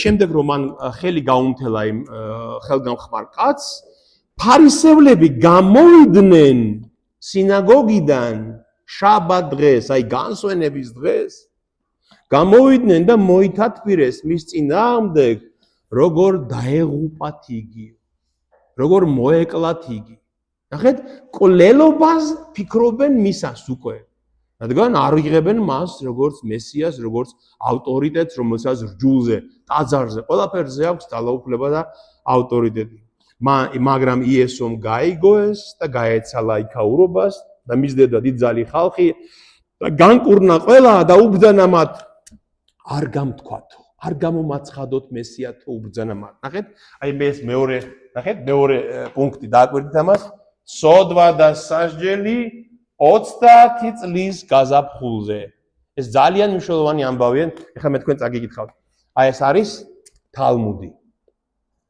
შემდეგ რომ მან ხელი გაუმთელა იმ ხელგამხმარ კაცს, ფარისევლები გამოვიდნენ სინაგოგიდან შაბათ დღეს, აი განსვენების დღეს, გამოვიდნენ და მოითათბირეს მის წინააღმდეგ, როგორ დაეღუპათ იგი, როგორ მოეკლათ იგი. ნახეთ, კვლელობას ფიქრობენ მისას უკვე. რადგან არ იღებენ მას როგორც მესიას, როგორც ავტორიტეტს, რომელსაც რჯულზე, ტაძარზე, ყველაფერზე აქვს ძალაუფლება და ავტორიტეტი. მაგრამ იესომ გაიგოეს და გაეცალა იქაურობას და მისდევდა დიდძალი ხალხი და განკურნა ყველა და უბრძანა მათ არ გამთქვათო, არ გამომაცხადოთ მესია თუ უბრძანა მათ. ნახეთ, აი ეს მეორე პუნქტი დააკვირდით ამას, სოდვა და სასჯელი 30 წლის გაზაფხულზე. ეს ძალიან მნიშვნელოვანი ამბავია. ეხლა მე თქვენ წაგიკითხავთ. აი ეს არის თალმუდი.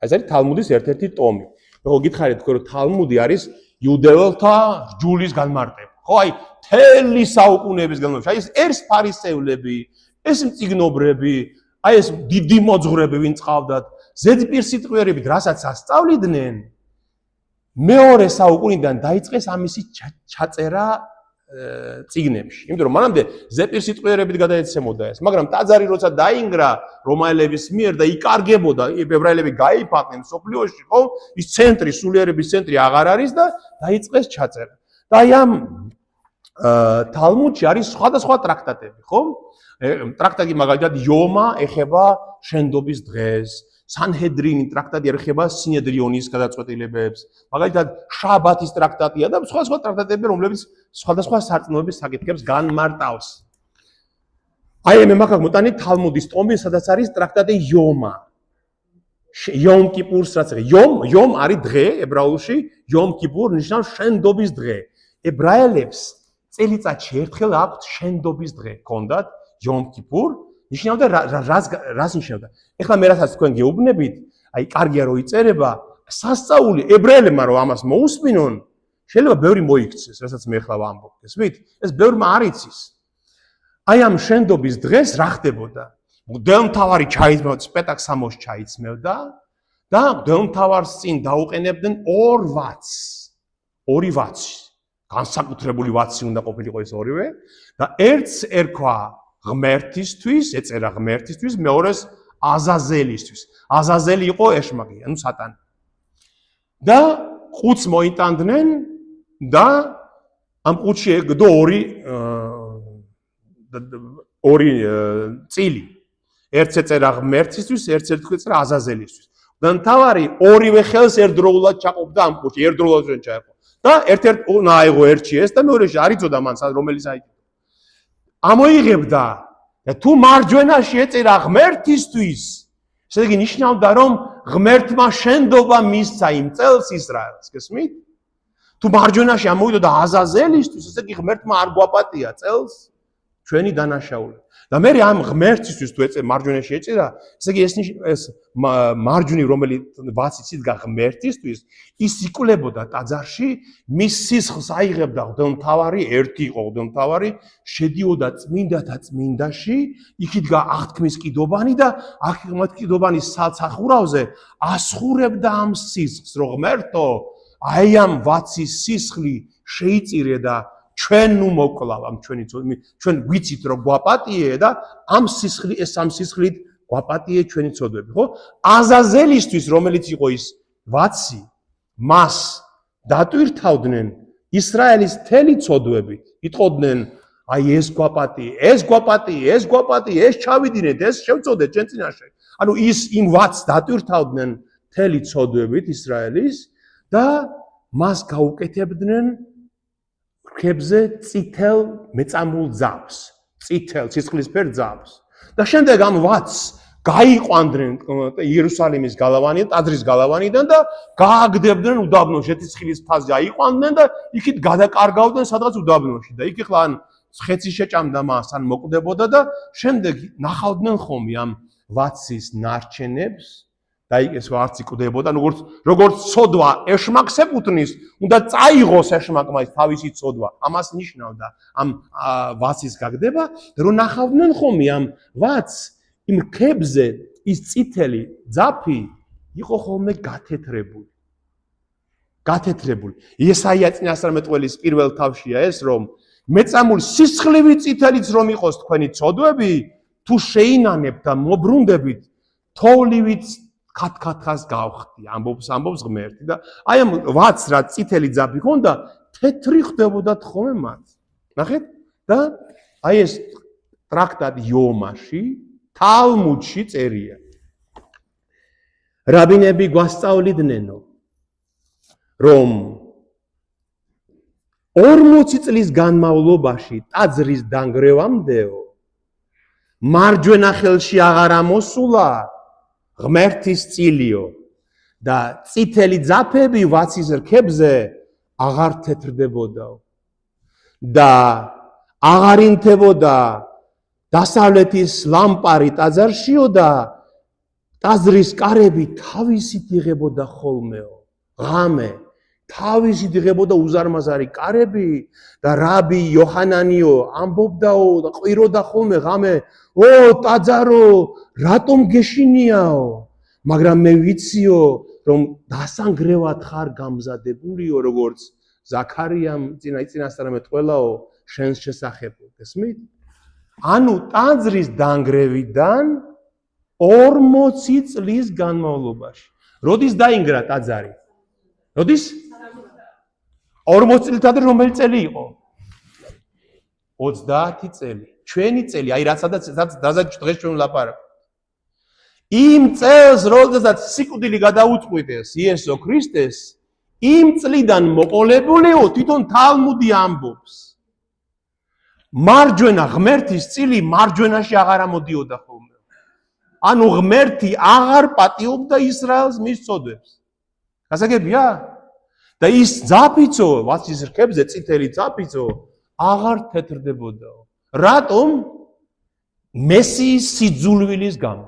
ეს არის თალმუდის ერთ-ერთი ტომი. რო გითხარით თქვენ რომ თალმუდი არის იუდეველთა რჯულის განმარტება. ხო, აი თელი საუკუნეების განმავლობაში. აი ეს ფარისევლები, ეს მწიგნობრები, აი ეს დიდი მოძღვრები ვინ წავდათ, ზედპირსიტყვიერებით რასაც ასწავლიდნენ, მეორე საუკუნიდან დაიწყეს ამისი ჩაწერა წიგნებში. იმიტომ რომ მანამდე ზედპირსიტყვიერებით გადაეცემოდა ეს, მაგრამ ტაძარი როცა დაინგრა რომაელების მიერ და იკარგებოდა, ებრაელები გაიფაყნენ სოფლიოში, ხო? ის ცენტრი, სულიერების ცენტრი აღარ არის და დაიწყეს ჩაწერა. და აი ამ თალმუდში არის სხვადასხვა ტრაქტატები, ხო? ტრაქტატი მაგალითად იომა ეხება შენდობის დღეს, სანჰედრინი ტრაქტატი ეხება სინედრიონის გადაწყვეტილებებს, მაგალითად შაბათის ტრაქტატია და სხვადასხვა ტრაქტატები, რომლებიც სხვადასხვა სარწმუნოების საკითხებს განმარტავს. აი მე მაგალითად მოტანი თალმუდის ტომი, სადაც არის ტრაქტატი იომა. იომ კიპურს რაც იომ არის დღე ებრაულში, იომ კიპურ ნიშნავს შენდობის დღე. ებრაელებს წელიწადში ერთხელ აქვთ შენდობის დღე, ჰქონდათ იომ კიპურ, ნიშნავდა რას ნიშნავდა? ეხლა მე რასაც თქვენ გეუბნებით, აი კარგია რომ იწერება, სასწაული ებრაელებმა რომ ამას მოусმინონ, შეიძლება ბევრი მოიქცეს, რასაც მე ეხლა ვამბობ, გესმით? ეს ბევრმა არ იცის. აი ამ შენდობის დღეს რა ხდებოდა? მღვდელმთავარი ჩაიწმევდა, სპეტაკ-სამოს ჩაიწმევდა და მღვდელმთავარს წინ დაუყენებდნენ ორი ვაცი. განსაკუთრებული ვაცი უნდა ყოფილიყო ეს ორივე და ერთს ერქვა ღმერთისთვის, ეწერა ღმერთისთვის, მეორეს აზაზელისთვის. აზაზელი იყო ეშმაკი, ანუ სატანი. და ყუთს მოიტანდნენ და ამ ყუთში ეგდო ორი წილი. ერთს ეწერა ღმერთისთვის, ერთს ეწერა აზაზელისთვის. და მთავარი ორივე ხელს ერთდროულად ჩაყოფდა ამ ყუთში, ერთდროულად ვერ ჩაეყო. და ერთ-ერთ აიღო ერთში ეს და მეორეში არ იცოდა მან რომელიც აიღო. ამოიღებდა და თუ მარჯვენაში ეწერა ღმერთისთვის, ესე იგი ნიშნავდა რომ ღმერთმა შენდობა მისცა იმ წელს ისრაელს, გესმით? თუ მარჯვენაში ამოვიდოდა აზაზელისთვის, ესე იგი ღმერთმა არ გვაპატია წელს ჩვენი დანაშაული. და მე ამ ღმერთისთვის თუ მარჯვენაში ეწერა, ესე იგი ეს მარჯვნივ რომელიც ვაცით იდგა ღმერთისთვის, ის იკლებოდა ტაძარში, მის სისხლს აიღებდა მღვდელმთავარი, ერთი იყო მღვდელმთავარი, შედიოდა წმინდათა წმინდაში, იქ იდგა აღთქმის კიდობანი და აღთქმის კიდობანის საცახურავზე ასხურებდა ამ სისხლს, რომ ღმერთო, აი ამ ვაცის სისხლი შეიწირე და ჩვენ ნუ მოკლავ ამ ჩვენ გვიცით რომ გვაპატიე და ამ სისხლით გვაპატიე ჩვენი ცოდვები, ხო? აზაზელისთვის, რომელიც იყო ის ვაცი, მას დატვირთავდნენ ისრაელის მთელი ცოდვები. იტყოდნენ, აი ეს გვაპატიე, ეს ჩავიდინეთ, ეს შევწოდეთ ჩვენ წინაშე. ანუ იმ ვაცს დატვირთავდნენ მთელი ცოდვებით ისრაელის და მას გაუკეთებდნენ რქებზე წითელ მეწამულ ძაბს, წითელ სისხლისფერ ძაბს. და შემდეგ ამ ვაცს გაიყვანდნენ იერუსალიმის გალავანიდან, ტაძრის გალავანიდან და გააგდებდნენ უდაბნოში, შეთისხილის მთაზე აიყვანდნენ და იქით გადაკარგავდნენ სადღაც უდაბნოში და იქ ახლა ან ხეცი შეჭამდა მას, ან მოკვდებოდა და შემდეგ ნახავდნენ ხომი ამ ვაცის ნარჩენებს და ეს ვაცი კვდებოდა, როგორც ცოდვა ეშმაკს ეკუთვნის, უნდა წაიღოს ეშმაკმა ის თავისი ცოდვა. ამას ნიშნავდა ამ ვაცის გაგდება, რომ ნახავდნენ ხომი ამ ვაცს იმ რქებზე ის წითელი ძაფი იყო ხოლმე გათეთრებული. ესაია წინასწარმეტყველის პირველ თავშია ეს, რომ მეწამული სისხლივი წითელიც რომ იყოს თქვენი ცოდვები, თუ შეინანებთ და მობრუნდებით, თოვლივით ქათქათას გავხდი, ამბობს ღმერთი და აი ამ ვაც რა წითელი ძაფი ქონდა, თეთრი ხდებოდათ ხოლმე მათ. ნახეთ? და აი ეს ტრაქტატ იომაში, თალმუდში წერია. რაბინები გვასწავლიდნენო, რომ 40 წლის განმავლობაში ტაძრის დანგრევამდეო მარჯვენა ხელში აღარ ამოსულა ღმერთის წილიო და წითელი ძაფები ვაცის რქებზე აღარ თეთრდებოდაო და აღარ ინთებოდა დასავლეთის ლამპარი ტაძარშიო და ტაძრის კარები თავისით იღებოდა ხოლმეო ღამე თავისით იღებოდა უზარმაზარი კარები და რაბი იოჰანანიო ამბობდაო და ყვიროდა ხოლმე ღამე ო ტაძარო რატომ გეშინიაო მაგრამ მე ვიციო რომ დასანგრევად ხარ გამზადებულიო როგორც ზაქარიამ წინასწარმეტყველაო შენს შესახებ გესმით ანუ ტაძრის დანგრევიდან 40 წლის განმავლობაში როდის დაინგრა ტაძარი როდის 40 წელი თადრ რომელი წელი იყო 30 წელი ჩვენი წელი აი რაცადაც დღეს ჩვენ ვლაპარაკობთ იმ წელს როდესაც სიკვდილი გადაუწყვიტეს იესო ქრისტეს იმ წლიდან მოყოლებულიო თვითონ თალმუდი ამბობს მარჯვენა ღმერთის წილი მარჯვენაში აღარ ამოდიოდა ხოლმე ანუ ღმერთი აღარ პატიობდა ისრაელს მის წოდებს გასაგებია და ის ძაფიცო ვაცის რქებზე წითელი ძაფიცო აღარ თეთრდებოდაო რატომ მესიის სიძულვილის გამო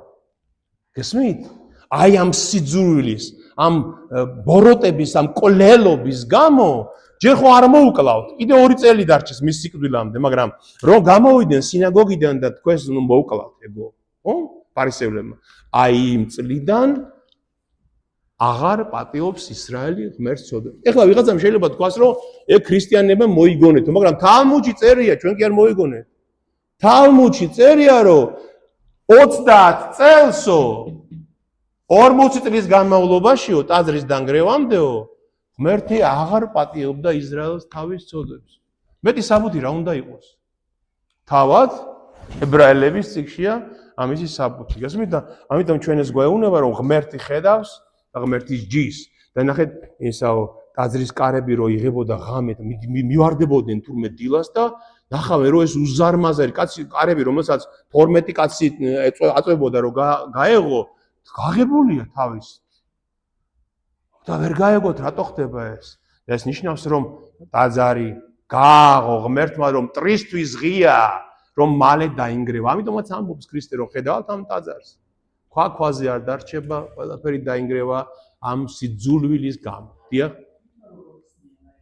გესმით აი ამ სიძულვილის ამ ბოროტების ამ კოლელობის გამო ჯერ ხო არ მოუკლავთ კიდე 2 წელი დარჩეს მის სიკვდილამდე მაგრამ რომ გამოვიდნენ სინაგოგიდან და თქვენს მოუკლავთ ეგო ხო ფარისევლებმა აი იმ წლიდან აღარ პატიობს ისრაელი ღმერთს წოდებს. ეხლა ვიღაცამ შეიძლება თქვას რომ ეგ ქრისტიანებმა მოიგონეთო, მაგრამ თალმუდში წერია, ჩვენ კი არ მოიგონეთ. თალმუდში წერია რომ 30 წელსო 40 წლის განმავლობაშიო ტაძრის დანგრევამდეო ღმერთი აღარ პატიობდა ისრაელს თავის წოდებს. მეტი საბუთი რა უნდა იყოს? თავად ებრაელების წიგნშია ამისი საბუთი. გასმით და ამიტომ ჩვენ ეს გვეუბნება რომ ღმერთი ხედავს ღმერთის ჯის და ნახეთ ესაო ტაძრის კარები რო იღებოდა ღამე და მივარდებოდნენ თურმე დილას და ნახავენ რომ ეს უზარმაზარი კაცი კარები რომელსაც 12 კაცი აწვებოდა რომ გაეღო გაღებულია თავისით და ვერ გაეგოთ რატო ხდება ეს და ეს ნიშნავს რომ ტაძარი გააღო ღმერთმა რომ ტრისთვის ღია რომ მალე დაინგრევა ამიტომაც ამბობს ქრისტე რომ ხედავთ ამ ტაძარს ქვაზე არ დარჩება, ყველაფერი დაინგრევა ამ სიძულვილის გამო. დიახ.